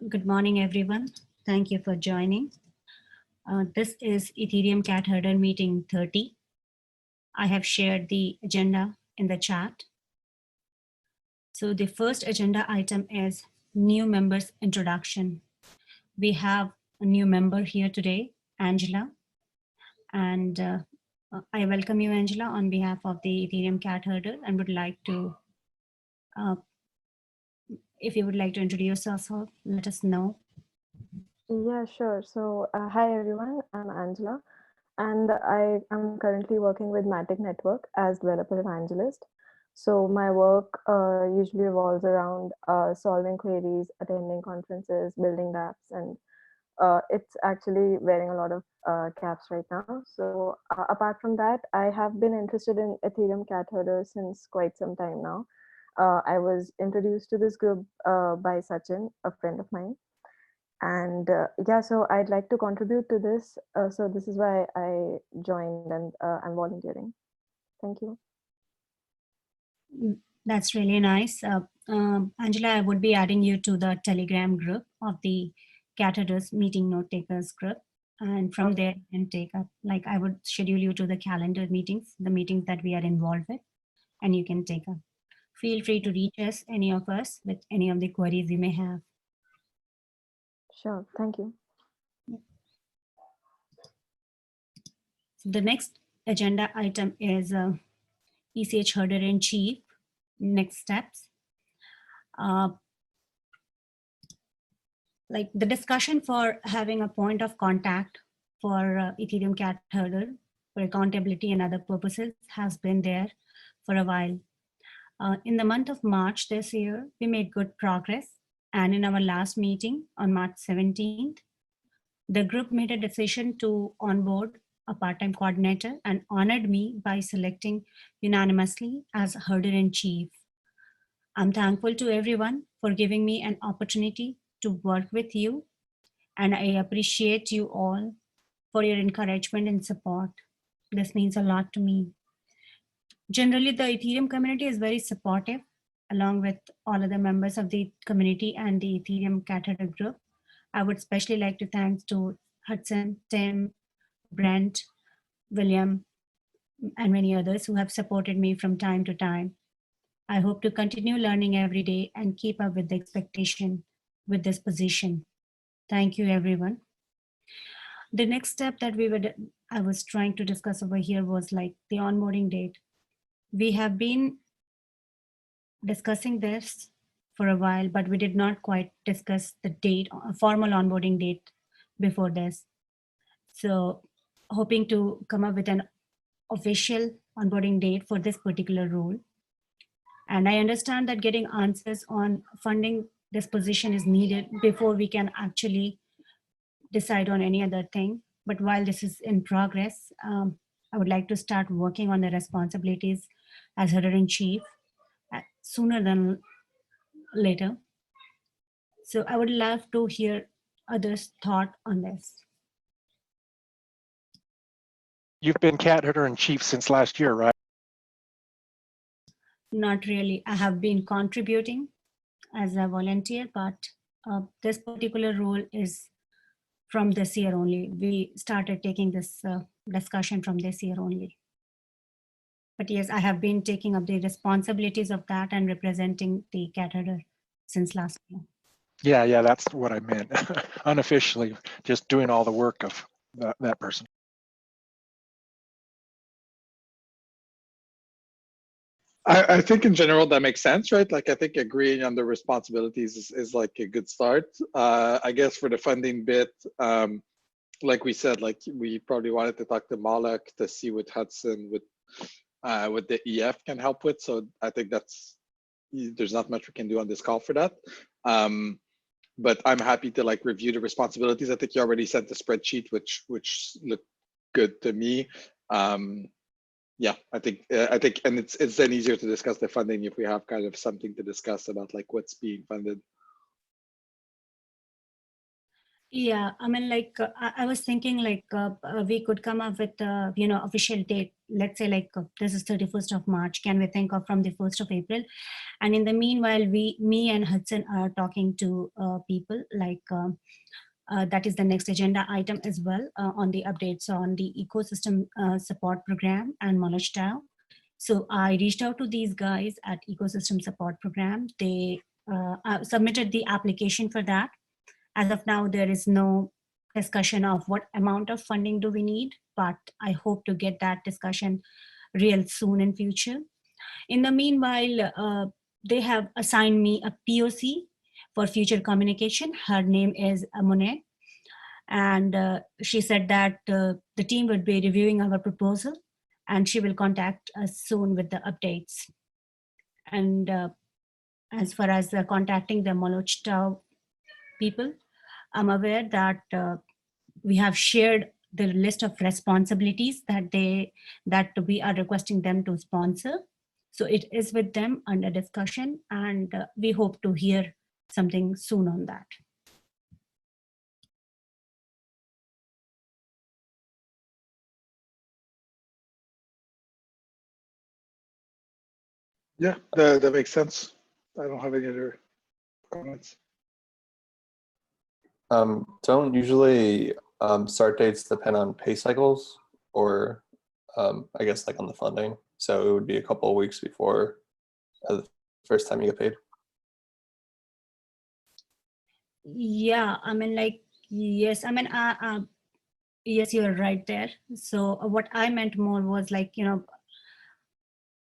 Good morning, everyone. Thank you for joining. This is Ethereum Cat Herder meeting 30. I have shared the agenda in the chat. So the first agenda item is new members introduction. We have a new member here today, Angela. And I welcome you, Angela, on behalf of the Ethereum Cat Herder, and would like to, if you would like to introduce yourself, let us know. Yeah, sure. So, hi everyone, I'm Angela, and I am currently working with Matic Network as developer evangelist. So, my work usually revolves around solving queries, attending conferences, building dApps, and it's actually wearing a lot of caps right now. So, apart from that, I have been interested in Ethereum cat herder since quite some time now. I was introduced to this group by Sachin, a friend of mine, and yeah, so I'd like to contribute to this, so this is why I joined, and I'm volunteering. Thank you. That's really nice. Angela, I would be adding you to the Telegram group of the Catheters Meeting Note Takers group. And from there, you can take up, like I would schedule you to the calendar meetings, the meetings that we are involved with, and you can take up. Feel free to reach us, any of us, with any of the queries you may have. Sure, thank you. The next agenda item is ECH Herder in Chief, next steps. Like the discussion for having a point of contact for Ethereum cat herder for accountability and other purposes has been there for a while. In the month of March this year, we made good progress. And in our last meeting on March 17th, the group made a decision to onboard a part-time coordinator and honored me by selecting unanimously as herder-in-chief. I'm thankful to everyone for giving me an opportunity to work with you, and I appreciate you all for your encouragement and support. This means a lot to me. Generally, the Ethereum community is very supportive, along with all other members of the community and the Ethereum Caterer group. I would especially like to thank to Hudson, Tim, Brent, William, and many others who have supported me from time to time. I hope to continue learning every day and keep up with the expectation with this position. Thank you, everyone. The next step that I was trying to discuss over here was like the onboarding date. We have been discussing this for a while, but we did not quite discuss the date, a formal onboarding date before this. So hoping to come up with an official onboarding date for this particular role. And I understand that getting answers on funding this position is needed before we can actually decide on any other thing. But while this is in progress, I would like to start working on the responsibilities as herder-in-chief sooner than later. So I would love to hear others' thought on this. You've been cat herder in chief since last year, right? Not really. I have been contributing as a volunteer, but this particular role is from this year only. We started taking this discussion from this year only. But yes, I have been taking up the responsibilities of that and representing the cat herder since last year. Yeah, that's what I meant. Unofficially, just doing all the work of that person. I think in general that makes sense, right? Like I think agreeing on the responsibilities is like a good start. I guess for the funding bit, like we said, like we probably wanted to talk to Malak to see what Hudson with the EF can help with. So I think there's not much we can do on this call for that. But I'm happy to like review the responsibilities. I think you already sent the spreadsheet, which looked good to me. Yeah, I think, and it's then easier to discuss the funding if we have kind of something to discuss about like what's being funded. Yeah, I mean, like I was thinking like we could come up with official date let's say like this is 31st of March, can we think of from the 1st of April? And in the meanwhile, me and Hudson are talking to people like, that is the next agenda item as well, on the updates on the ecosystem support program and Manoj Tao. So I reached out to these guys at ecosystem support program. They submitted the application for that. As of now, there is no discussion of what amount of funding do we need, but I hope to get that discussion real soon in future. In the meanwhile, they have assigned me a POC for future communication. Her name is Monet. And she said that the team would be reviewing our proposal and she will contact us soon with the updates. And as far as contacting the Manoj Tao people, I'm aware that we have shared the list of responsibilities that we are requesting them to sponsor. So it is with them under discussion, and we hope to hear something soon on that. Yeah, that makes sense. I don't have any other comments. Don't usually start dates depend on pay cycles, or I guess like on the funding. So it would be a couple of weeks before the first time you get paid. Yeah, I mean, like, yes, I mean, yes, you're right there. So what I meant more was like, you know,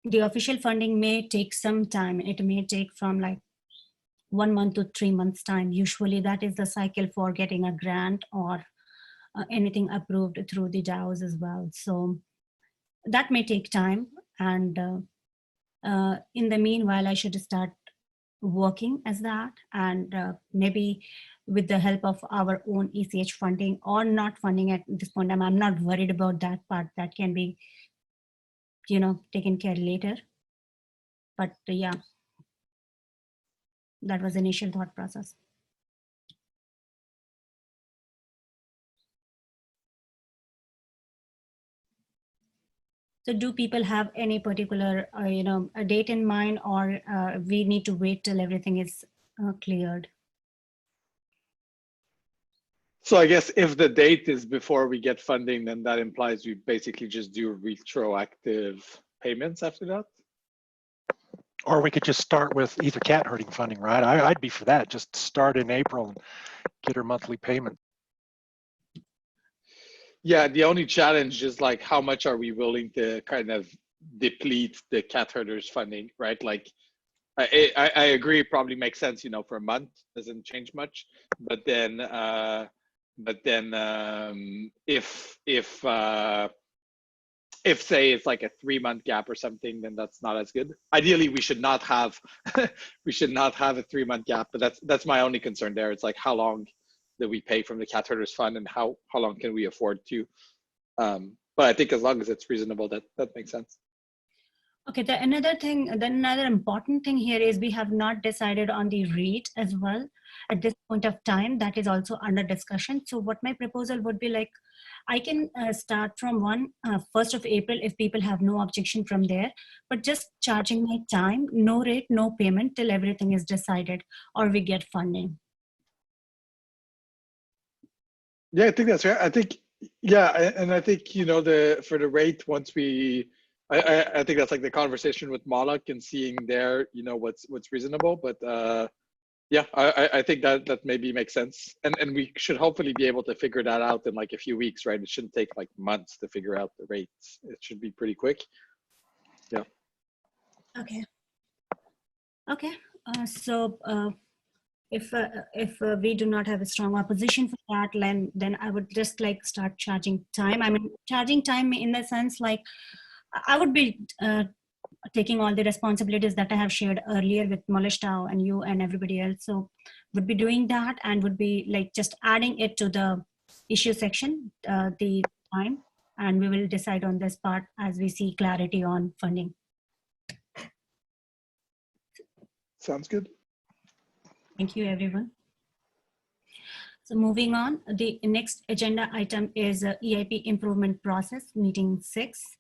the official funding may take some time. It may take from like 1 month to 3 months time. Usually that is the cycle for getting a grant or anything approved through the DAOs as well. So that may take time. And in the meanwhile, I should start working as that, and maybe with the help of our own ECH funding or not funding at this point. I'm not worried about that part. That can be, you know, taken care later. But yeah, that was the initial thought process. So do people have any particular, you know, a date in mind, or we need to wait till everything is cleared? So I guess if the date is before we get funding, then that implies we basically just do retroactive payments after that. Or we could just start with either cat herding funding, right? I'd be for that. Just start in April and get her monthly payment. Yeah, the only challenge is like how much are we willing to kind of deplete the cat herders funding, right? Like I agree, it probably makes sense, you know, for a month doesn't change much, but then if say it's like a 3-month gap or something, then that's not as good. Ideally, we should not have we should not have a 3-month gap, but that's my only concern there. It's like how long that we pay from the cat herders fund and how long can we afford to. But I think as long as it's reasonable, that makes sense. Okay, another important thing here is we have not decided on the rate as well at this point of time. That is also under discussion. So what my proposal would be like, I can start from 1st of April if people have no objection from there, but just charging my time, no rate, no payment till everything is decided or we get funding. Yeah, I think that's right. I think, yeah, and I think, you know, for the rate, once we, I think that's like the conversation with Moloch and seeing there, you know, what's reasonable. But yeah, I think that maybe makes sense, and we should hopefully be able to figure that out in like a few weeks, right? It shouldn't take like months to figure out the rates. It should be pretty quick. Yeah. Okay. Okay. So if we do not have a strong opposition for that, then I would just like start charging time. I mean, charging time in the sense like I would be taking all the responsibilities that I have shared earlier with Manoj Tao and you and everybody else. So would be doing that and would be like just adding it to the issue section, the time, and we will decide on this part as we see clarity on funding. Sounds good. Thank you, everyone. So moving on, the next agenda item is EIP improvement process, meeting 6.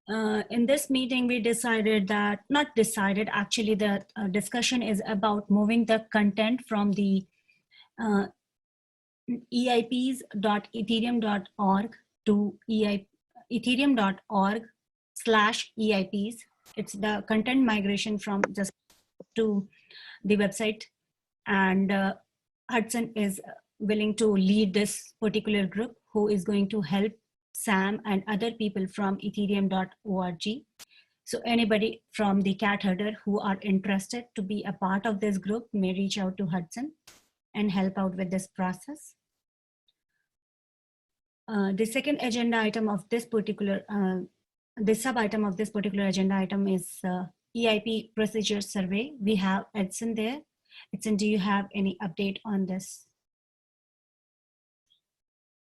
In this meeting, we decided that, not decided, actually the discussion is about moving the content from the eips.ethereum.org to ethereum.org/eips. It's the content migration from just to the website, and Hudson is willing to lead this particular group, who is going to help Sam and other people from ethereum.org. So anybody from the cat herder who are interested to be a part of this group may reach out to Hudson and help out with this process. The second agenda item of this particular, the sub item of this particular agenda item is EIP procedure survey. We have Edson there. Edson, do you have any update on this?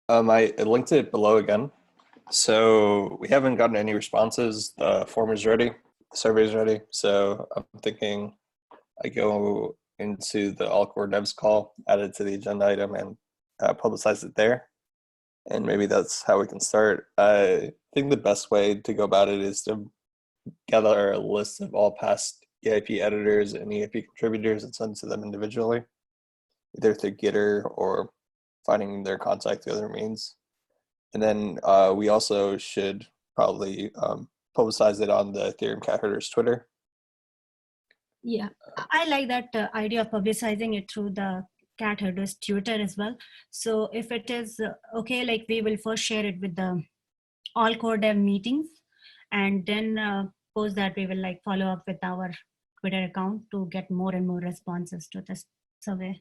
I linked it below again. So we haven't gotten any responses. The form is ready, the survey is ready. So I'm thinking I go into the all core devs call, add it to the agenda item, and publicize it there. And maybe that's how we can start. I think the best way to go about it is to gather a list of all past EIP editors and EIP contributors and send to them individually, either through Gitter or finding their contact through other means. And then we also should probably publicize it on the Ethereum Cat Herders Twitter. Yeah, I like that idea of publicizing it through the cat herders Twitter as well. So if it is okay, like we will first share it with the all core dev meetings, and then post that we will like follow up with our Twitter account to get more and more responses to this survey.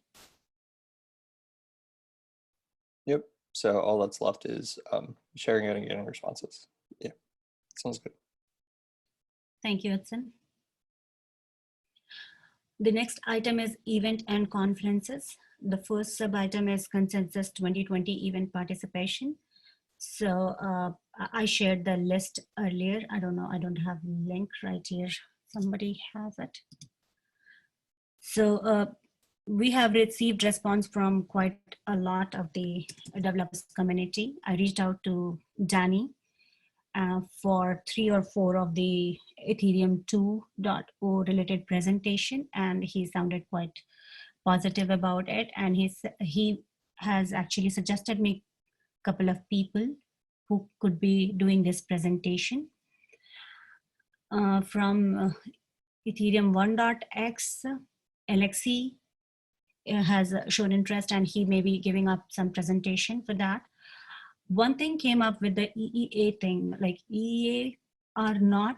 Yep. So all that's left is sharing it and getting responses. Yeah, sounds good. Thank you, Hudson. The next item is event and conferences. The first sub item is consensus 2020 event participation. So I shared the list earlier. I don't know, I don't have link right here. Somebody has it. So we have received response from quite a lot of the developers community. I reached out to Danny for 3 or 4 of the Ethereum 2.0 related presentation, and he sounded quite positive about it. And he has actually suggested me a couple of people who could be doing this presentation. From Ethereum 1.x, Alexei has shown interest, and he may be giving up some presentation for that. One thing came up with the EEA thing, like EEA are not,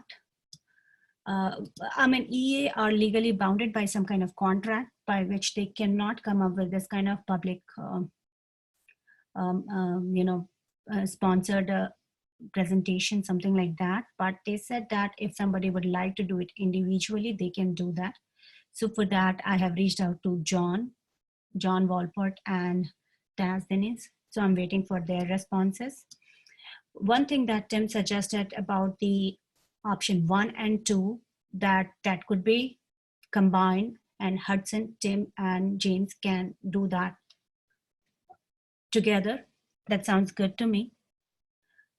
EEA are legally bounded by some kind of contract by which they cannot come up with this kind of public, sponsored presentation, something like that. But they said that if somebody would like to do it individually, they can do that. So for that, I have reached out to John Walport and Taz Dennis. So I'm waiting for their responses. One thing that Tim suggested about the option 1 and 2, that could be combined, and Hudson, Tim, and James can do that together. That sounds good to me.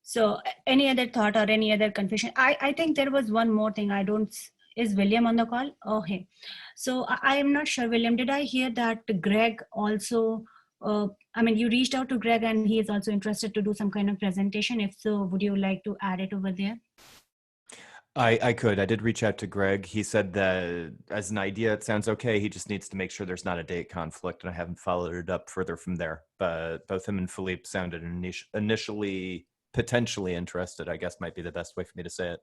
So any other thought or any other confusion? I think there was one more thing. Is William on the call? Oh, hey. So I am not sure, William, did I hear that Greg also, you reached out to Greg and he is also interested to do some kind of presentation. If so, would you like to add it over there? I could. I did reach out to Greg. He said that as an idea, it sounds okay. He just needs to make sure there's not a date conflict, and I haven't followed it up further from there. But both him and Philippe sounded initially potentially interested, I guess might be the best way for me to say it.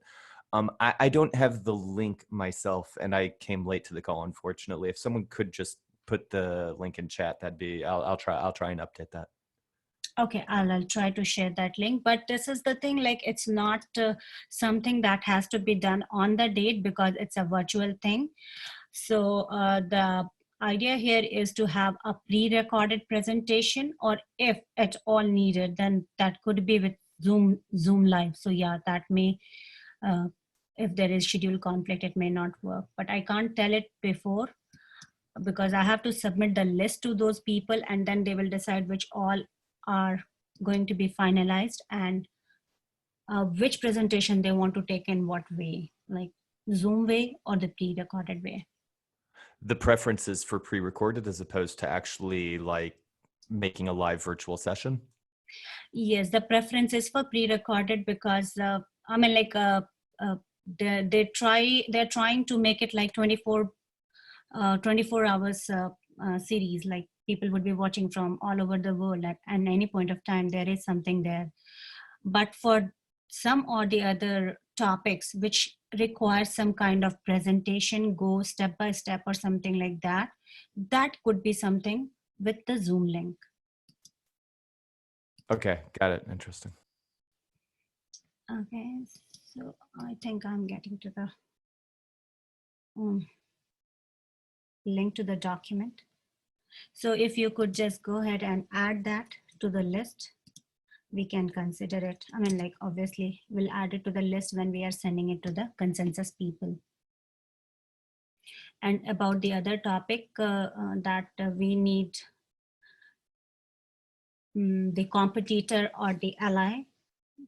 I don't have the link myself, and I came late to the call, unfortunately. If someone could just put the link in chat, that'd be, I'll try and update that. Okay, I'll try to share that link. But this is the thing, like it's not something that has to be done on the date because it's a virtual thing. So the idea here is to have a pre-recorded presentation, or if at all needed, then that could be with Zoom Live. So yeah, that may, if there is schedule conflict, it may not work, but I can't tell it before because I have to submit the list to those people, and then they will decide which all are going to be finalized, and which presentation they want to take in what way, like Zoom way or the pre-recorded way. The preference is for pre-recorded as opposed to actually like making a live virtual session. Yes, the preference is for pre-recorded because I mean, like they're trying to make it like 24 hours series. Like people would be watching from all over the world at any point of time. There is something there, but for some or the other topics which require some kind of presentation, go step by step or something like that, that could be something with the Zoom link. Okay, got it. Interesting. Okay, so I think I'm getting to the link to the document. So if you could just go ahead and add that to the list, we can consider it. I mean, like, obviously we'll add it to the list when we are sending it to the consensus people. And about the other topic that we need the competitor or the ally.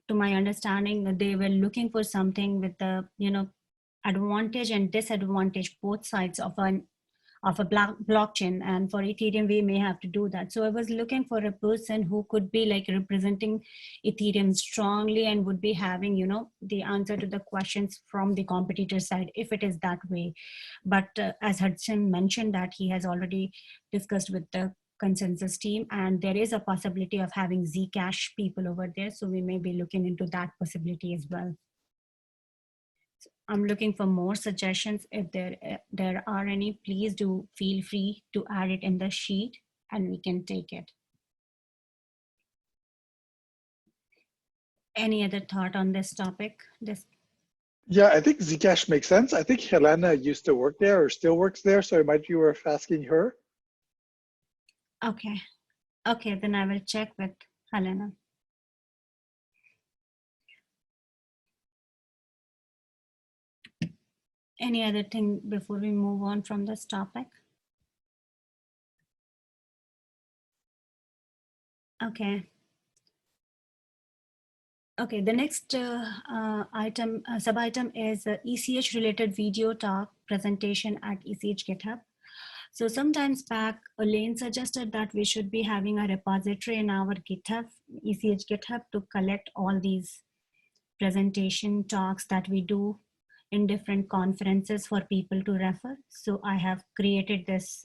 To my understanding, they were looking for something with the, advantage and disadvantage, both sides of a blockchain. And for Ethereum, we may have to do that. So I was looking for a person who could be like representing Ethereum strongly and would be having, the answer to the questions from the competitor side, if it is that way. But as Hudson mentioned, that he has already discussed with the consensus team, and there is a possibility of having Zcash people over there. So we may be looking into that possibility as well. I'm looking for more suggestions. If there are any, please do feel free to add it in the sheet and we can take it. Any other thought on this topic? Yeah, I think Zcash makes sense. I think Helena used to work there or still works there, so it might be worth asking her. Okay. Okay, then I will check with Helena. Any other thing before we move on from this topic? Okay. Okay, the next sub-item is ECH related video talk presentation at ECH GitHub. So sometimes back, Elaine suggested that we should be having a repository in our GitHub, ECH GitHub, to collect all these presentation talks that we do in different conferences for people to refer. So I have created this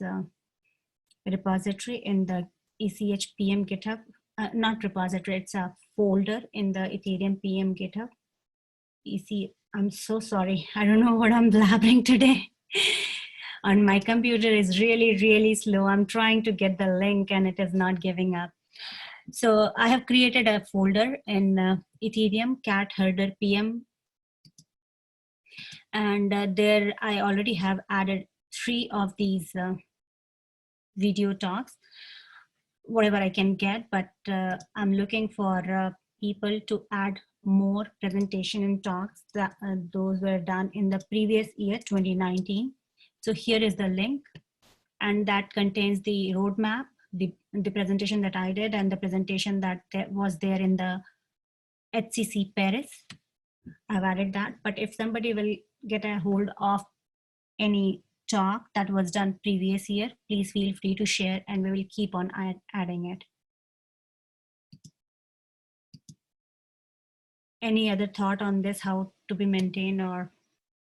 repository in the ECH PM GitHub, not repository, it's a folder in the Ethereum PM GitHub. I'm so sorry. I don't know what I'm blabbering today. On my computer is really, really slow. I'm trying to get the link and it is not giving up. So I have created a folder in Ethereum cat herder PM. And there I already have added 3 of these video talks, whatever I can get, but I'm looking for people to add more presentation and talks that those were done in the previous year, 2019. So here is the link, and that contains the roadmap, the presentation that I did, and the presentation that was there in the HCC Paris. I've added that, but if somebody will get a hold of any talk that was done previous year, please feel free to share and we will keep on adding it. Any other thought on this, how to be maintained, or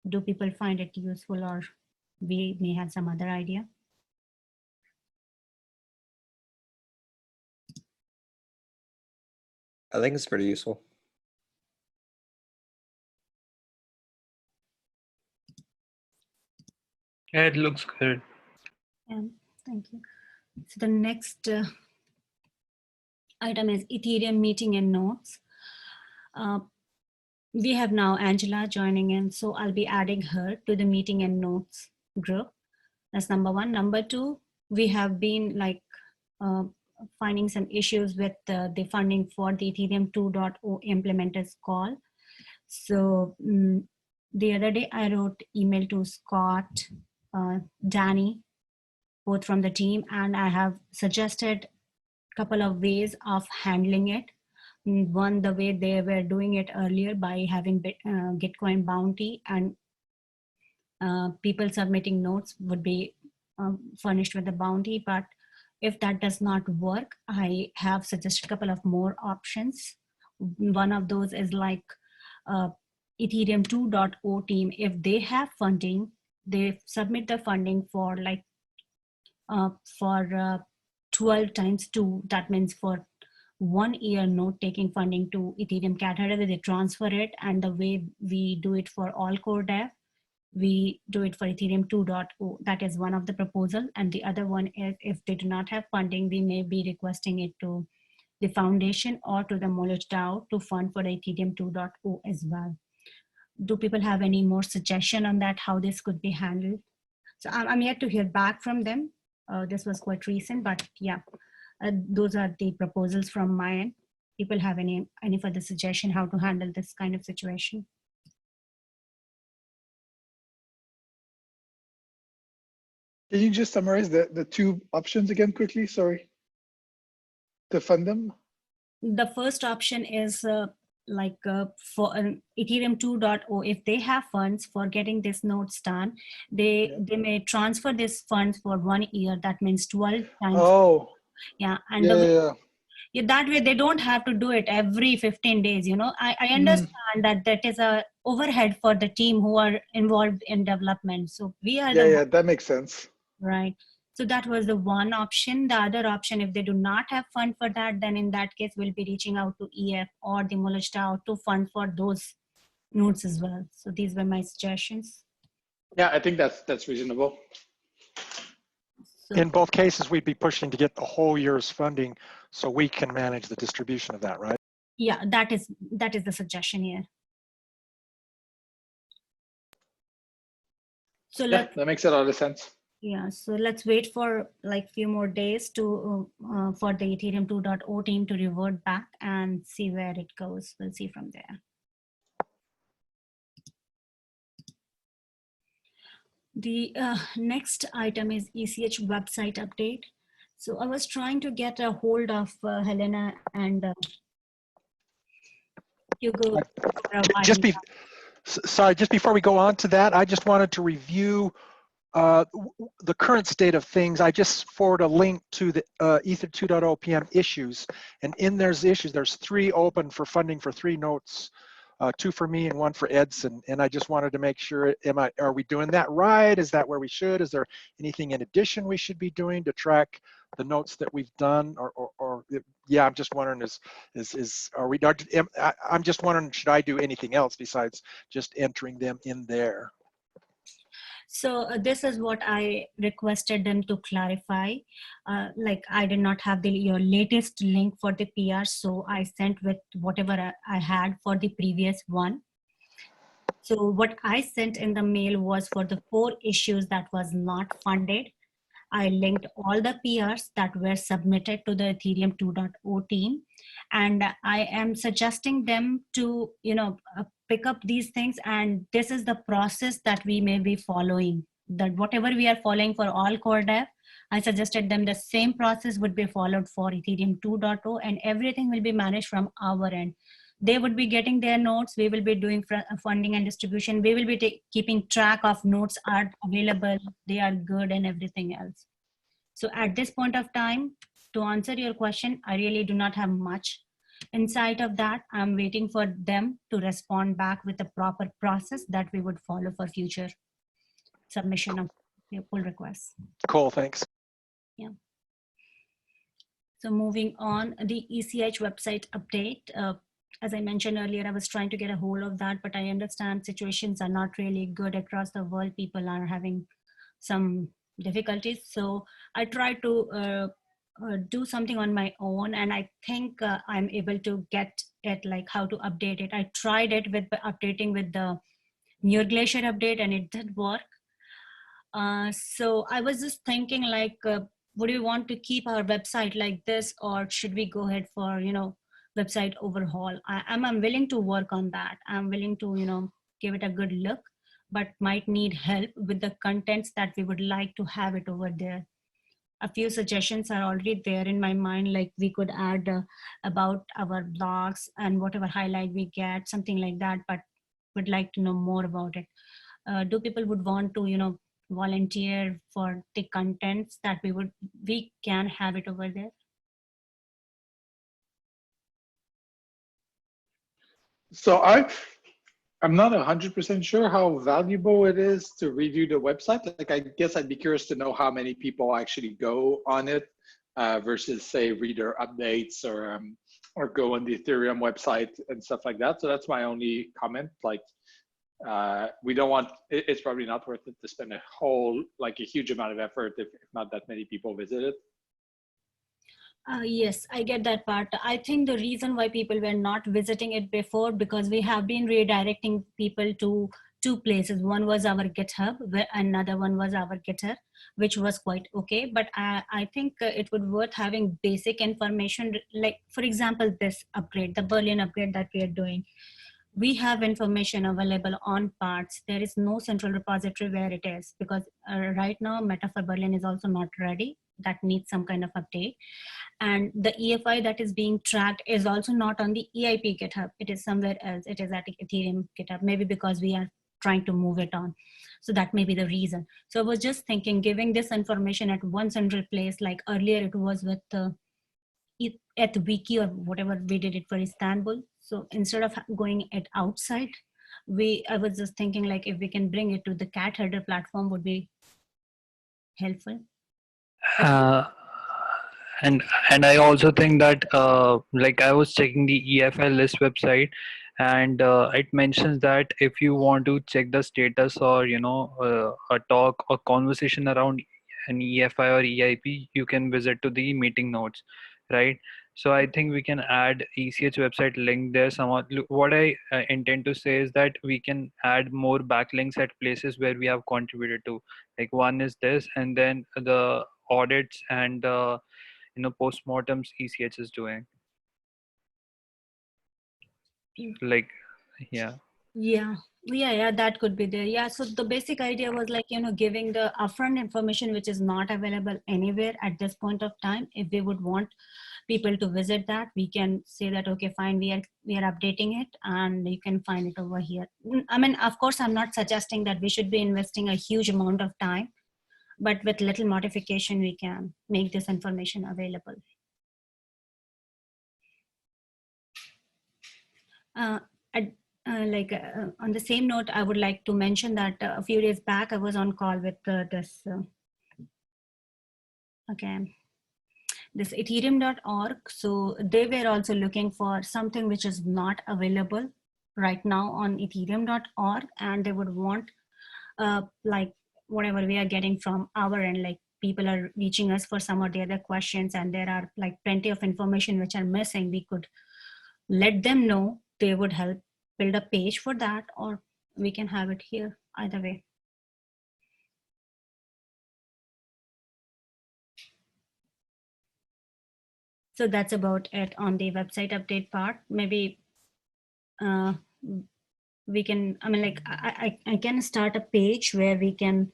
do people find it useful, or we may have some other idea? I think it's pretty useful. Yeah, it looks good. Thank you. So the next item is Ethereum meeting and notes. We have now Angela joining in, so I'll be adding her to the meeting and notes group. That's number 1. Number 2, we have been like finding some issues with the funding for the Ethereum 2.0 implementers call. So the other day I wrote email to Scott, Danny, both from the team, and I have suggested a couple of ways of handling it. One, the way they were doing it earlier by having Gitcoin bounty, and people submitting notes would be furnished with the bounty. But if that does not work, I have suggested a couple of more options. One of those is like Ethereum 2.0 team. If they have funding, they submit the funding for like 12 times 2. That means for 1 year note taking funding to Ethereum Cat Header, they transfer it. And the way we do it for all core dev, we do it for Ethereum 2.0. That is one of the proposal. And the other one is if they do not have funding, we may be requesting it to the foundation or to the Knowledge DAO to fund for the Ethereum 2.0 as well. Do people have any more suggestion on that, how this could be handled? So I'm yet to hear back from them. This was quite recent, but yeah, those are the proposals from my end. People have any further suggestion how to handle this kind of situation? Can you just summarize the two options again quickly? Sorry. To fund them? The first option is for Ethereum 2.0, if they have funds for getting this notes done, they may transfer these funds for 1 year. That means 12 times. Oh, yeah. And that way they don't have to do it every 15 days. I understand that is a overhead for the team who are involved in development. So we are that makes sense. Right. So that was the one option. The other option, if they do not have fund for that, then in that case, we'll be reaching out to EF or the Knowledge DAO to fund for those nodes as well. So these were my suggestions. Yeah, I think that's reasonable. So, in both cases, we'd be pushing to get the whole year's funding so we can manage the distribution of that, right? yeah, that is the suggestion here. So that makes a lot of sense. Yeah, so let's wait for like few more days to for the Ethereum 2.0 team to revert back and see where it goes. We'll see from there. The next item is ECH website update. So I was trying to get a hold of Helena and Hugo. Sorry, just before we go on to that, I just wanted to review the current state of things. I just forward a link to the Ether 2.0 PM issues, and in those issues, there's 3 open for funding for 3 notes, 2 for me and 1 for Edson. And I just wanted to make sure, are we doing that right? Is that where we should? Is there anything in addition we should be doing to track the notes that we've done? Or yeah, I'm just wondering, I'm just wondering, should I do anything else besides just entering them in there? So this is what I requested them to clarify. Like I did not have your latest link for the PR, so I sent with whatever I had for the previous one. So what I sent in the mail was for the 4 issues that was not funded. I linked all the PRs that were submitted to the Ethereum 2.0 team. And I am suggesting them to, pick up these things. And this is the process that we may be following. That whatever we are following for all core dev, I suggested them the same process would be followed for Ethereum 2.0, and everything will be managed from our end. They would be getting their notes. We will be doing funding and distribution. We will be keeping track of notes are available, they are good, and everything else. So at this point of time, to answer your question, I really do not have much insight of that. I'm waiting for them to respond back with the proper process that we would follow for future submission of pull requests. Cool, thanks. Yeah. So moving on, the ECH website update. As I mentioned earlier, I was trying to get a hold of that, but I understand situations are not really good across the world. People are having some difficulties. So I tried to do something on my own, and I think I'm able to get it, like how to update it. I tried it with updating with the Muir Glacier update, and it did work. So I was just thinking like, would we want to keep our website like this, or should we go ahead for, website overhaul? I'm willing to work on that. I'm willing to, give it a good look, but might need help with the contents that we would like to have it over there. a few suggestions are already there in my mind, like we could add about our blogs and whatever highlight we get, something like that, but would like to know more about it. Do people would want to, volunteer for the contents that we can have it over there? So I'm not 100% sure how valuable it is to review the website. Like, I guess I'd be curious to know how many people actually go on it versus, say, read their updates or go on the Ethereum website and stuff like that. So that's my only comment. Like, we don't want, it's probably not worth it to spend a huge amount of effort if not that many people visit it. Yes, I get that part. I think the reason why people were not visiting it before, because we have been redirecting people to two places. One was our GitHub, where another one was our Gitter, which was quite okay. But I think it would worth having basic information, like, for example, this upgrade, the Berlin upgrade that we are doing. We have information available on parts. There is no central repository where it is, because right now Meta for Berlin is also not ready. That needs some kind of update. And the EFI that is being tracked is also not on the EIP GitHub. It is somewhere else. It is at Ethereum GitHub, maybe because we are trying to move it on. So that may be the reason. So I was just thinking, giving this information at one central place, like earlier it was with at the wiki or whatever we did it for Istanbul. So instead of going it outside, I was just thinking, like, if we can bring it to the cat herder platform would be helpful. Uh, and I also think that like I was checking the EFL list website, and it mentions that if you want to check the status or a talk or conversation around an EFI or EIP, you can visit to the meeting notes, right? So I think we can add ECH website link there. What I intend to say is that we can add more backlinks at places where we have contributed to. Like, one is this, and then the audits and postmortems ECH is doing. Like, yeah. Yeah, that could be there. Yeah, so the basic idea was, like, giving the upfront information which is not available anywhere at this point of time. If we would want people to visit that, we can say that, okay, fine, we are updating it and you can find it over here. I mean, of course, I'm not suggesting that we should be investing a huge amount of time, but with little modification, we can make this information available. On the same note, I would like to mention that a few days back, I was on call with this Ethereum.org. So they were also looking for something which is not available right now on Ethereum.org, and they would want like whatever we are getting from our end, like people are reaching us for some or the other questions, and there are like plenty of information which are missing. We could let them know. They would help build a page for that, or we can have it here, either way. So that's about it on the website update part. Maybe we can, I mean, like, I can start a page where we can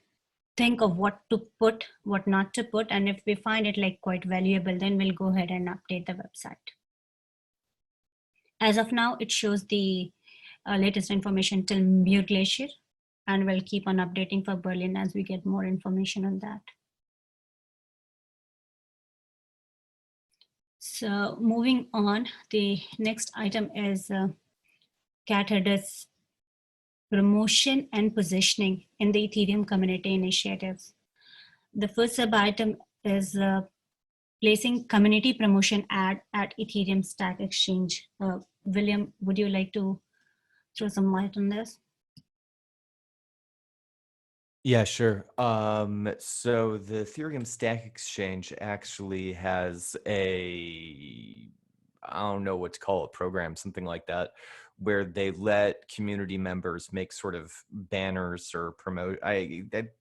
think of what to put, what not to put. And if we find it like quite valuable, then we'll go ahead and update the website. As of now, it shows the latest information till Muir Glacier, and we'll keep on updating for Berlin as we get more information on that. So moving on, the next item is cat herders promotion and positioning in the Ethereum community initiatives. The first sub item is placing community promotion ad at Ethereum Stack Exchange. William, would you like to throw some light on this? Yeah, sure. So the Ethereum Stack Exchange actually has I don't know what to call it, program, something like that, where they let community members make sort of banners or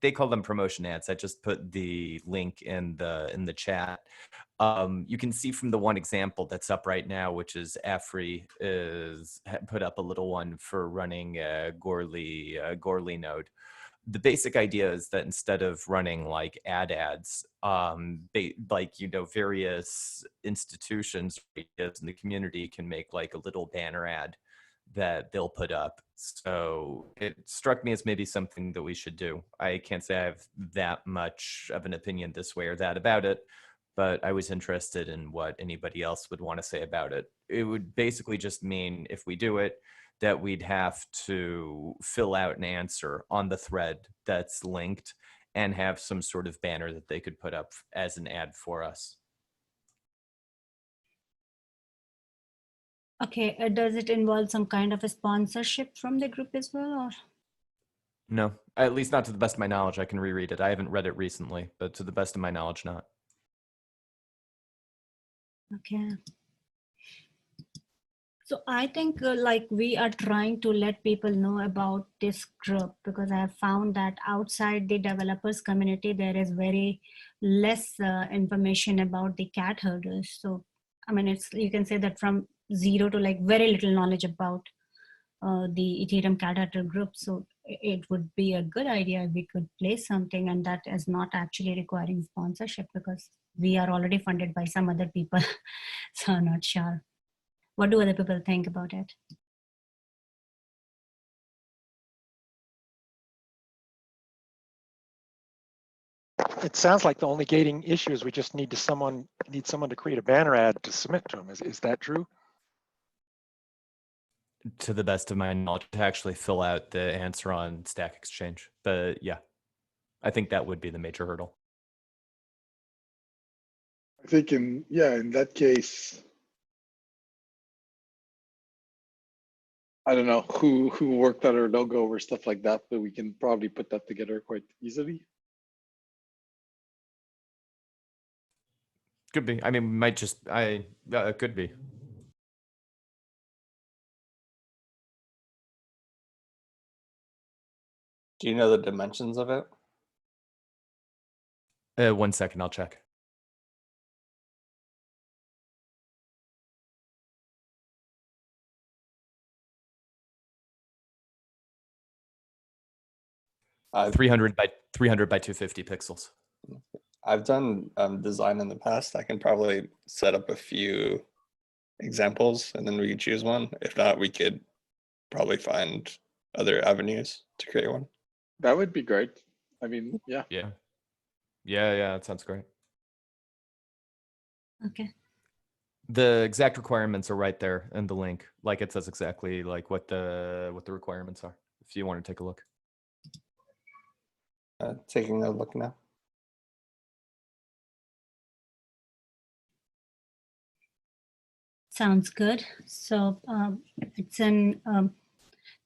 they call them promotion ads. I just put the link in the chat. You can see from the one example that's up right now, which is Afri put up a little one for running a Gorley node. the basic idea is that instead of running like ads, like, you know, various institutions in the community can make like a little banner ad that they'll put up. So it struck me as maybe something that we should do. I can't say I have that much of an opinion this way or that about it, but I was interested in what anybody else would want to say about it. It would basically just mean, if we do it, that we'd have to fill out an answer on the thread that's linked and have some sort of banner that they could put up as an ad for us. Okay, does it involve some kind of a sponsorship from the group as well, or? No, at least not to the best of my knowledge. I can reread it. I haven't read it recently, but to the best of my knowledge, not. Okay. So I think like we are trying to let people know about this group, because I have found that outside the developers community, there is very less information about the cat herders. So, I mean, it's, you can say that from zero to like very little knowledge about the Ethereum cat herder group. So it would be a good idea if we could place something, and that is not actually requiring sponsorship, because we are already funded by some other people. So I'm not sure. What do other people think about it? It sounds like the only gating issue is we just need someone to create a banner ad to submit to them. Is that true? To the best of my knowledge, to actually fill out the answer on Stack Exchange. But yeah, I think that would be the major hurdle. I think in that case, I don't know who worked out our logo or stuff like that, but we can probably put that together quite easily. Could be. I mean, might just, it could be. Do you know the dimensions of it? 1 second, I'll check. I've 300 by 250 pixels. I've done design in the past. I can probably set up a few examples and then we could choose one. If not, we could probably find other avenues to create one. That would be great. I mean, yeah. Yeah, that sounds great. Okay. The exact requirements are right there in the link. Like, it says exactly like what the requirements are, if you want to take a look. Taking a look now. Sounds good. So it's an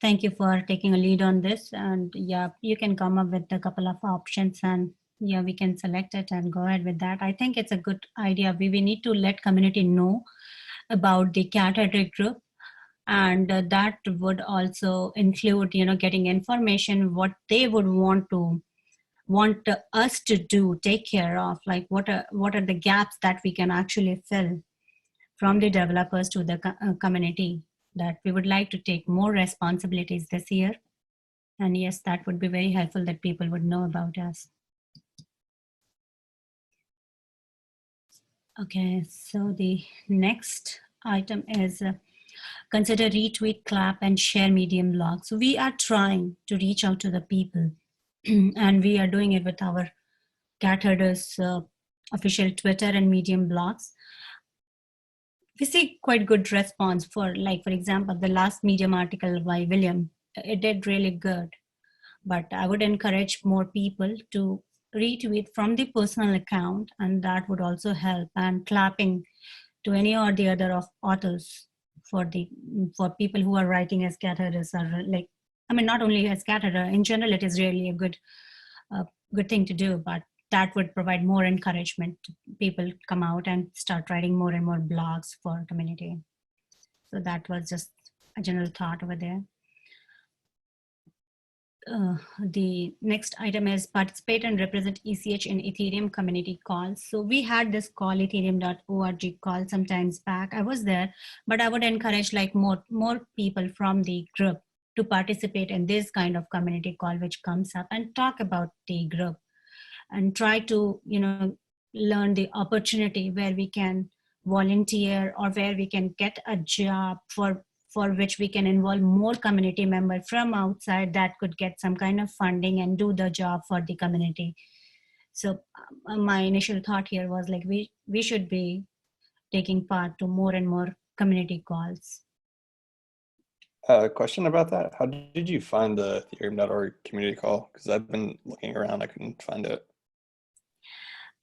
thank you for taking a lead on this, and yeah, you can come up with a couple of options, and yeah, we can select it and go ahead with that. I think it's a good idea. We need to let community know about the cat herder group, and that would also include, you know, getting information what they would want us to do, take care of, like what are the gaps that we can actually fill from the developers to the community, that we would like to take more responsibilities this year. And yes, that would be very helpful, that people would know about us. Okay, so the next item is consider retweet, clap, and share Medium blog. So we are trying to reach out to the people and we are doing it with our cat herders official Twitter and Medium blogs. We see quite good response for, like, for example, the last Medium article by William. It did really good, but I would encourage more people to retweet from the personal account, and that would also help. And clapping to any or the other of authors for people who are writing as cat herders are, like, I mean, not only as cat herder, in general, it is really a good thing to do, but that would provide more encouragement to people come out and start writing more and more blogs for community. So that was just a general thought over there. The next item is participate and represent ECH in Ethereum community calls. So we had this call, ethereum.org call, sometimes back. I was there, but I would encourage like more people from the group to participate in this kind of community call which comes up and talk about the group and try to, learn the opportunity where we can volunteer or where we can get a job for which we can involve more community members from outside that could get some kind of funding and do the job for the community. So my initial thought here was like we should be taking part to more and more community calls. Question about that. How did you find the Ethereum.org community call? Because I've been looking around, I couldn't find it.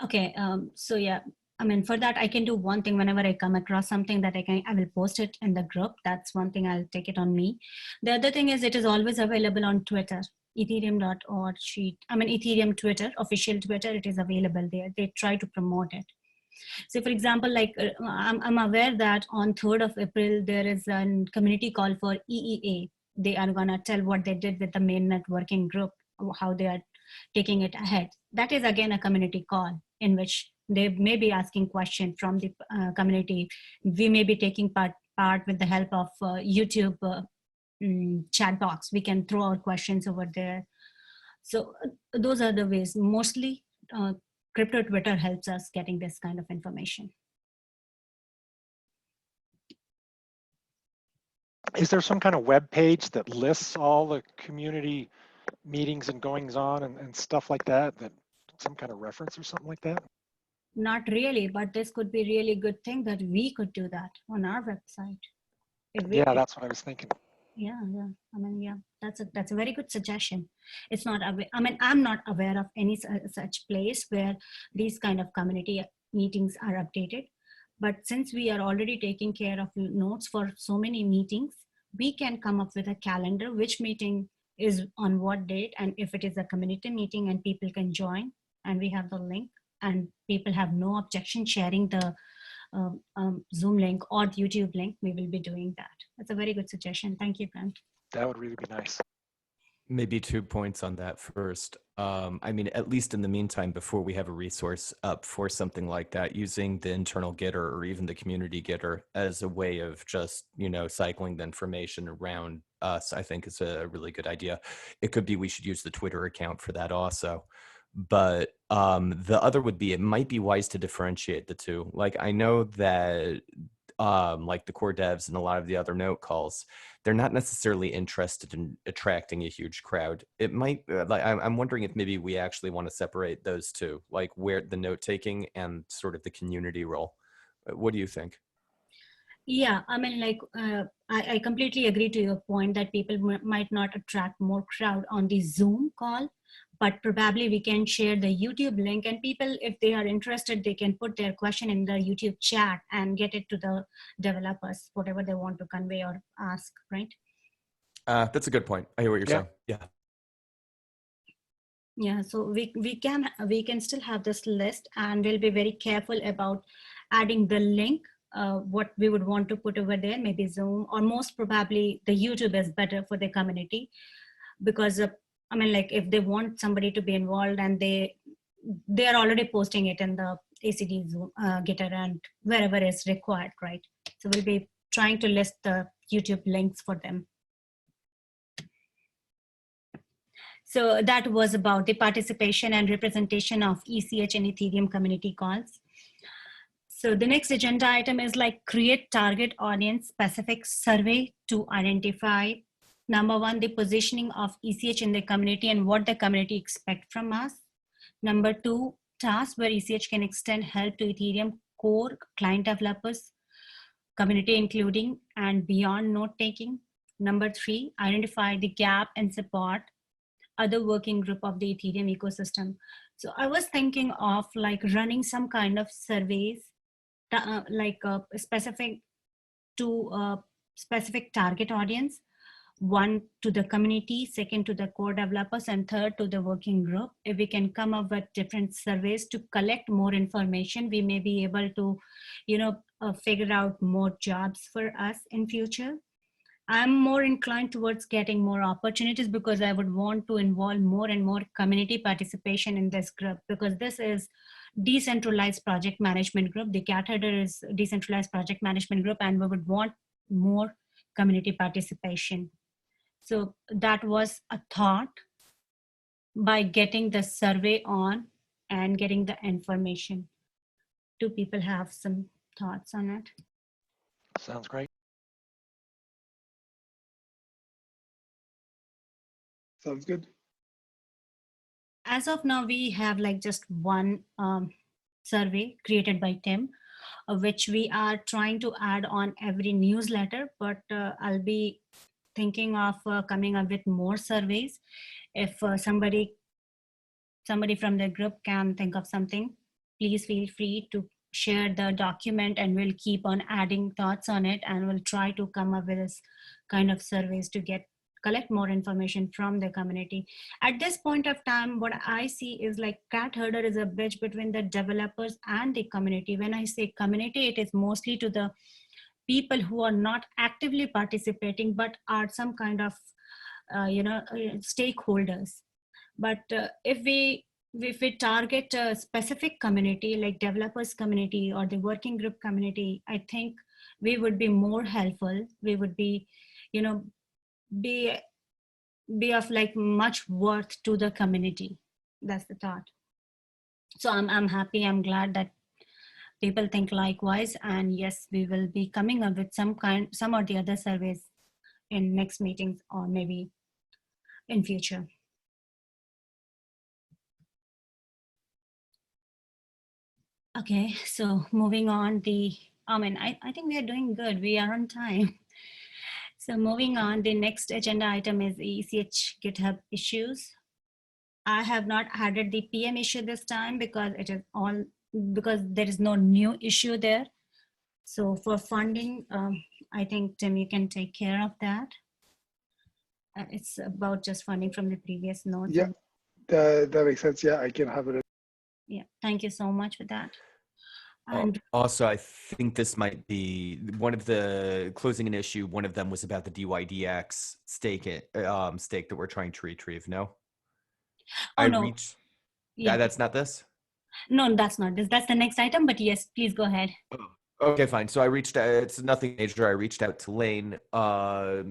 Okay, so yeah, I mean, for that, I can do one thing. Whenever I come across something that I will post it in the group. That's one thing, I'll take it on me. The other thing is it is always available on Twitter, Ethereum.org sheet. I mean, Ethereum Twitter, official Twitter, it is available there. They try to promote it. So for example, like I'm aware that on 3rd of April, there is a community call for EEA. They are gonna tell what they did with the main networking group, how they are taking it ahead. That is again a community call in which they may be asking questions from the community. We may be taking part with the help of YouTube chat box. We can throw our questions over there. So those are the ways. Mostly crypto Twitter helps us getting this kind of information. Is there some kind of web page that lists all the community meetings and goings on and stuff like that, some kind of reference or something like that? Not really, but this could be really good thing that we could do that on our website. Yeah, that's what I was thinking. Yeah. I mean, yeah, that's a very good suggestion. It's not, I mean, I'm not aware of any such place where these kind of community meetings are updated. But since we are already taking care of notes for so many meetings, we can come up with a calendar, which meeting is on what date, and if it is a community meeting and people can join, and we have the link, and people have no objection sharing the Zoom link or the YouTube link, we will be doing that. That's a very good suggestion. Thank you, Brent. That would really be nice. Maybe 2 points on that first. I mean, at least in the meantime, before we have a resource up for something like that, using the internal getter or even the community getter as a way of just, cycling the information around us, I think is a really good idea. It could be we should use the Twitter account for that also. But the other would be, it might be wise to differentiate the two. Like, I know that like the core devs and a lot of the other note calls, they're not necessarily interested in attracting a huge crowd. It might, I'm wondering if maybe we actually want to separate those two, like where the note taking and sort of the community role. What do you think? Yeah, I mean, like, I completely agree to your point that people might not attract more crowd on the Zoom call, but probably we can share the YouTube link, and people, if they are interested, they can put their question in the YouTube chat and get it to the developers, whatever they want to convey or ask, right? That's a good point. I hear what you're saying. Yeah. Yeah, so we can still have this list, and we'll be very careful about adding the link, what we would want to put over there, maybe Zoom, or most probably the YouTube is better for the community, because I mean, like, if they want somebody to be involved and they are already posting it in the ACD Zoom, Gitter and wherever is required, right? So we'll be trying to list the YouTube links for them. So that was about the participation and representation of ECH and Ethereum community calls. So the next agenda item is like create target audience specific survey to identify, number one, the positioning of ECH in the community and what the community expect from us. Number two, tasks where ECH can extend help to Ethereum core client developers, community including and beyond note taking. Number three, identify the gap and support other working group of the Ethereum ecosystem. So I was thinking of like running some kind of surveys, like specific to specific target audience, one to the community, second to the core developers, and third to the working group. If we can come up with different surveys to collect more information, we may be able to, figure out more jobs for us in future. I'm more inclined towards getting more opportunities because I would want to involve more and more community participation in this group, because this is decentralized project management group. The cat header is decentralized project management group, and we would want more community participation. So that was a thought by getting the survey on and getting the information. Do people have some thoughts on it? Sounds great. Sounds good. As of now, we have like just one survey created by Tim, which we are trying to add on every newsletter, but I'll be thinking of coming up with more surveys. If somebody from the group can think of something, please feel free to share the document and we'll keep on adding thoughts on it, and we'll try to come up with this kind of surveys to collect more information from the community. At this point of time, what I see is like Cat Herder is a bridge between the developers and the community. When I say community, it is mostly to the people who are not actively participating, but are some kind of stakeholders. But if we target a specific community like developers community or the working group community, I think we would be more helpful. We would be, be of like much worth to the community. That's the thought. So I'm happy, I'm glad that people think likewise. And yes, we will be coming up with some or the other surveys in next meetings or maybe in future. Okay, so moving on, I think we are doing good. We are on time. So moving on, the next agenda item is ECH GitHub issues. I have not added the PM issue this time because there is no new issue there. So for funding, I think Tim, you can take care of that. It's about just funding from the previous notes. Yeah, that makes sense. Yeah, I can have it. Yeah, thank you so much for that. And also, I think this might be one of the closing an issue. One of them was about the DYDX stake that we're trying to retrieve. No? no. Yeah, that's not this? No, that's not this. That's the next item, but yes, please go ahead. Okay, fine. So I reached out, it's nothing major. I reached out to Lane.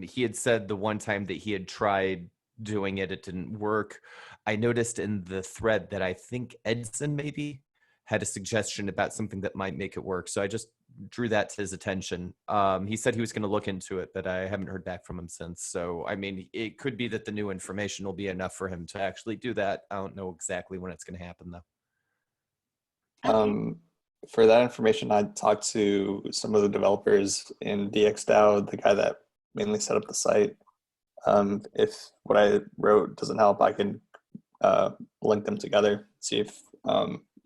He had said the one time that he had tried doing it, it didn't work. I noticed in the thread that I think Edson maybe had a suggestion about something that might make it work. So I just drew that to his attention. He said he was going to look into it, but I haven't heard back from him since. So, I mean, it could be that the new information will be enough for him to actually do that. I don't know exactly when it's going to happen, though. Okay. For that information, I talked to some of the developers in DXDAO, the guy that mainly set up the site. If what I wrote doesn't help, I can link them together, see if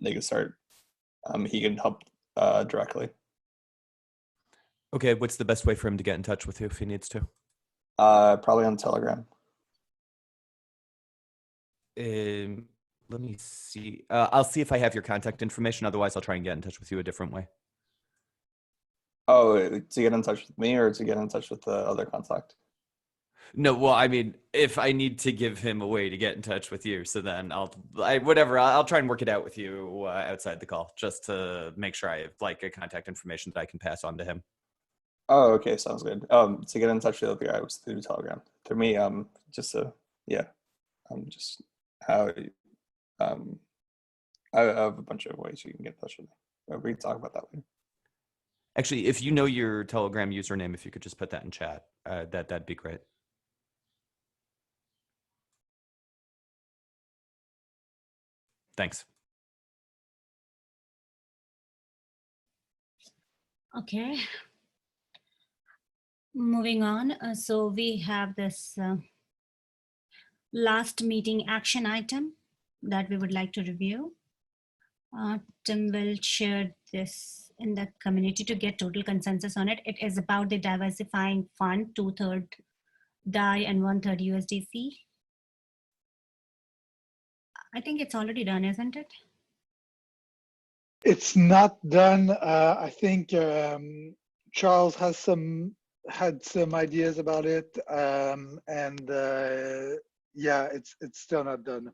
they can start. He can help directly. Okay, what's the best way for him to get in touch with you if he needs to? Probably on Telegram. Let me see. I'll see if I have your contact information. Otherwise, I'll try and get in touch with you a different way. Oh, to get in touch with me or to get in touch with the other contact? No, well, I mean, if I need to give him a way to get in touch with you, so then I'll try and work it out with you outside the call, just to make sure I have like a contact information that I can pass on to him. Oh, okay, sounds good. To get in touch with the other guy was through Telegram. Through me, just how I have a bunch of ways you can get in touch with me. We can talk about that later. Actually, if you know your Telegram username, if you could just put that in chat, that'd be great. Thanks. Okay. Moving on. So we have this last meeting action item that we would like to review. Tim will share this in the community to get total consensus on it. It is about the diversifying fund, 2/3 DAI and 1/3 USDC. I think it's already done, isn't it? It's not done. I think Charles had some ideas about it, yeah, it's still not done.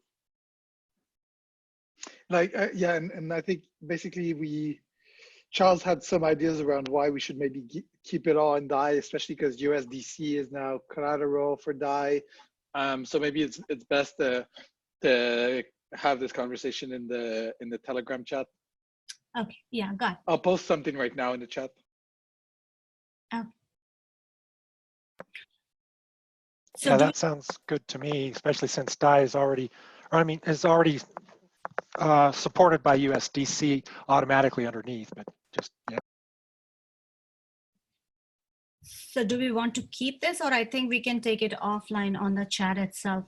Like yeah, and I think basically Charles had some ideas around why we should maybe keep it all in DAI, especially because USDC is now collateral for DAI. So maybe it's best to have this conversation in the Telegram chat. Okay, yeah, got it. I'll post something right now in the chat. Okay. So Yeah, do that sounds good to me, especially since DAI is already, or I mean, is already supported by USDC automatically underneath, but just, yeah. So do we want to keep this, or I think we can take it offline on the chat itself?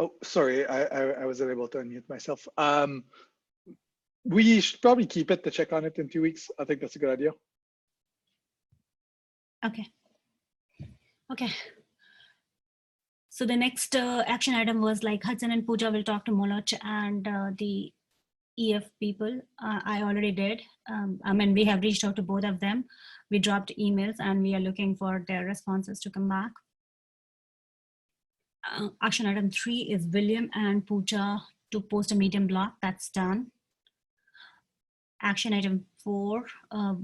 Oh, sorry, I wasn't able to unmute myself. We should probably keep it to check on it in 2 weeks. I think that's a good idea. Okay. Okay. So the next action item was like Hudson and Pooja will talk to Moloch and the EF people. I already did. I mean, we have reached out to both of them. We dropped emails and we are looking for their responses to come back. Action item 3 is William and Pooja to post a Medium block. That's done. Action item 4,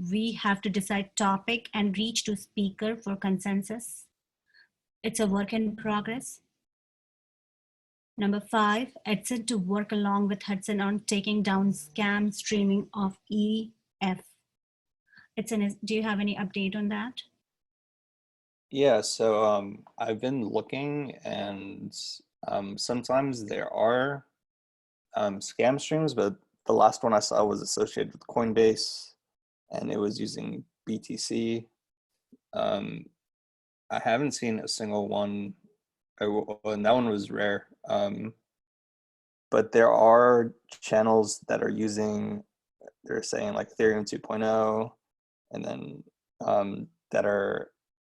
we have to decide topic and reach to speaker for consensus. It's a work in progress. Number 5, Edson to work along with Hudson on taking down scam streaming of EF. Edson, do you have any update on that? Yeah, so I've been looking, and sometimes there are scam streams, but the last one I saw was associated with Coinbase, and it was using BTC. I haven't seen a single one, and that one was rare. But there are channels that are using, they're saying like Ethereum 2.0, and then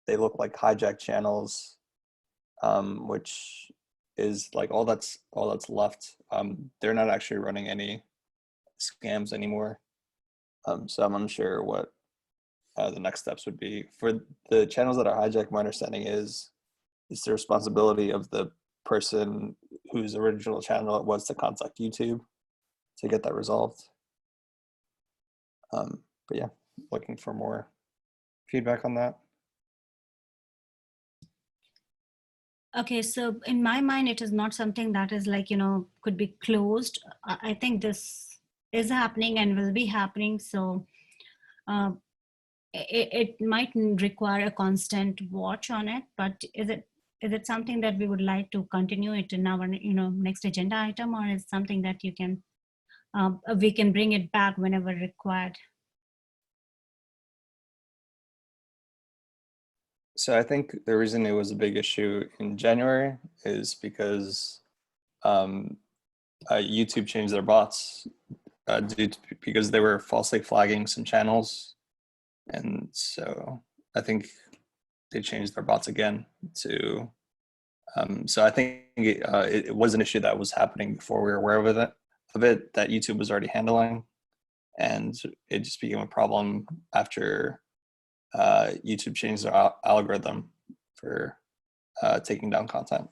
they look like hijack channels, which is like all that's left. They're not actually running any scams anymore. So I'm unsure what the next steps would be. For the channels that are hijacked, my understanding is it's the responsibility of the person whose original channel it was to contact YouTube to get that resolved. But yeah, looking for more feedback on that. Okay, so in my mind, it is not something that is like, could be closed. I think this is happening and will be happening. So it might require a constant watch on it, but is it something that we would like to continue it in our next agenda item, or is something that you can we can bring it back whenever required? So I think the reason it was a big issue in January is because YouTube changed their bots because they were falsely flagging some channels, and so I think they changed their bots again to. So I think it was an issue that was happening before we were aware of it that YouTube was already handling, and it just became a problem after YouTube changed their algorithm for taking down content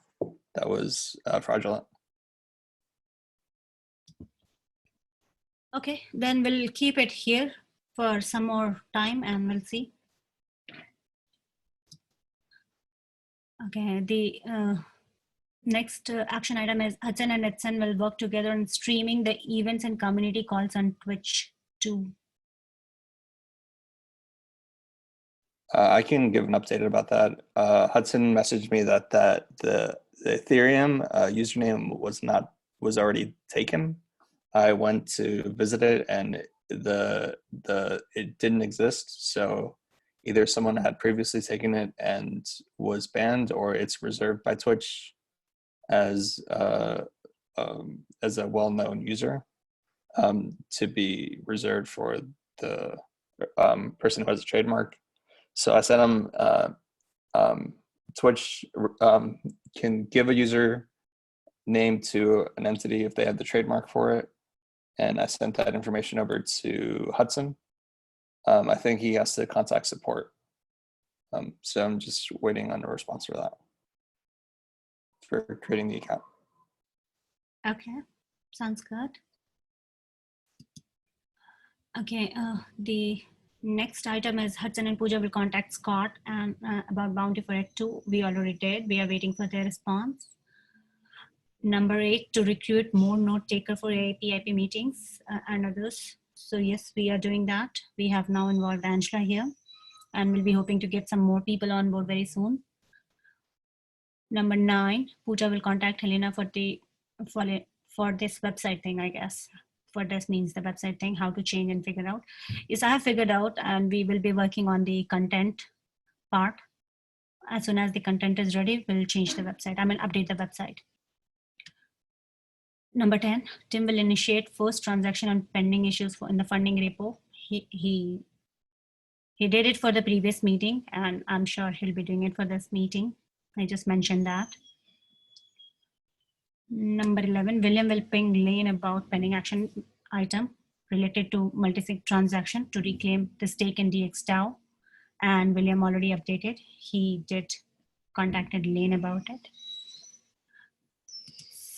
that was fraudulent. Okay, then we'll keep it here for some more time and we'll see. Okay, the next action item is Hudson and Edson will work together on streaming the events and community calls on Twitch too. I can give an update about that. Hudson messaged me that the Ethereum username was already taken. I went to visit it and it didn't exist. So either someone had previously taken it and was banned, or it's reserved by Twitch as a well-known user to be reserved for the person who has a trademark. So I sent him Twitch can give a user name to an entity if they have the trademark for it. And I sent that information over to Hudson. I think he has to contact support So I'm just waiting on a response for that, for creating the account. Okay, sounds good. Okay, the next item is Hudson and Pooja will contact Scott and about Bounty for Act 2. We already did. We are waiting for their response. Number 8, to recruit more note taker for AIP, IP meetings and others. So yes, we are doing that. We have now involved Angela here, and we'll be hoping to get some more people on board very soon. Number 9, Pooja will contact Helena for this website thing, I guess. For this means the website thing, how to change and figure out. Yes, I have figured out, and we will be working on the content part. As soon as the content is ready, we'll change the website. I mean, update the website. Number 10, Tim will initiate first transaction on pending issues in the funding repo. He did it for the previous meeting, and I'm sure he'll be doing it for this meeting. I just mentioned that. Number 11, William will ping Lane about pending action item related to multi-sig transaction to reclaim the stake in DXDAO. And William already updated. He did contacted Lane about it.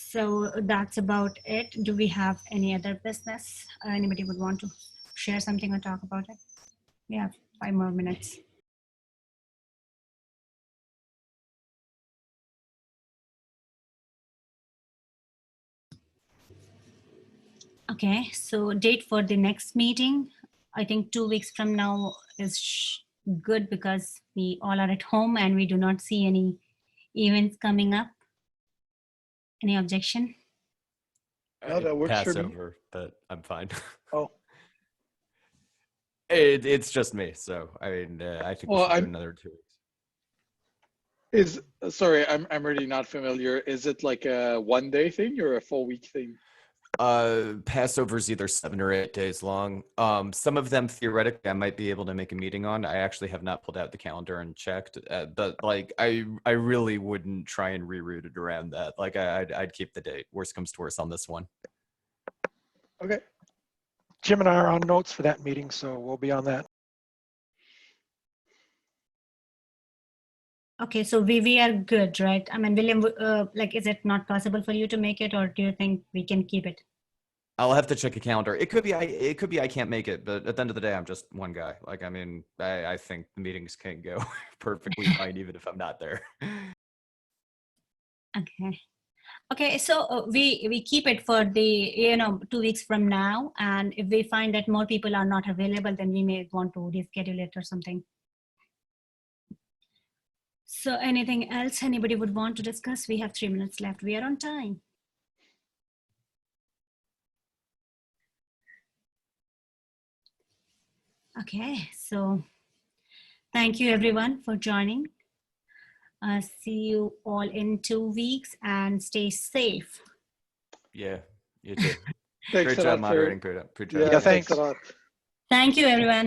So that's about it. Do we have any other business? Anybody would want to share something or talk about it? We have 5 more minutes. Okay, so date for the next meeting, I think 2 weeks from now is good because we all are at home and we do not see any events coming up. Any objection? No, that works for me. Passover, but I'm fine. Oh, It's just me, so I mean, I think we should do another 2 weeks. Sorry, I'm really not familiar. Is it like a 1-day thing or a full week thing? Passover's either 7 or 8 days long. Some of them theoretically I might be able to make a meeting on. I actually have not pulled out the calendar and checked, but like I really wouldn't try and reroute it around that. Like I'd keep the date. Worst comes to worst on this one. okay. Jim and I are on notes for that meeting, so we'll be on that. Okay, so we are good, right? I mean, William, like, is it not possible for you to make it, or do you think we can keep it? I'll have to check a calendar. It could be I can't make it, but at the end of the day, I'm just one guy. Like, I mean, I think the meetings can go perfectly fine even if I'm not there. Okay. Okay, so we keep it for the 2 weeks from now, and if we find that more people are not available, then we may want to reschedule it or something. So anything else anybody would want to discuss? We have 3 minutes left. We are on time. Okay, so thank you everyone for joining. See you all in 2 weeks and stay safe. Yeah, you too. Thanks Great a job lot moderating, Pooja. Yeah, thanks a lot. Thank you everyone.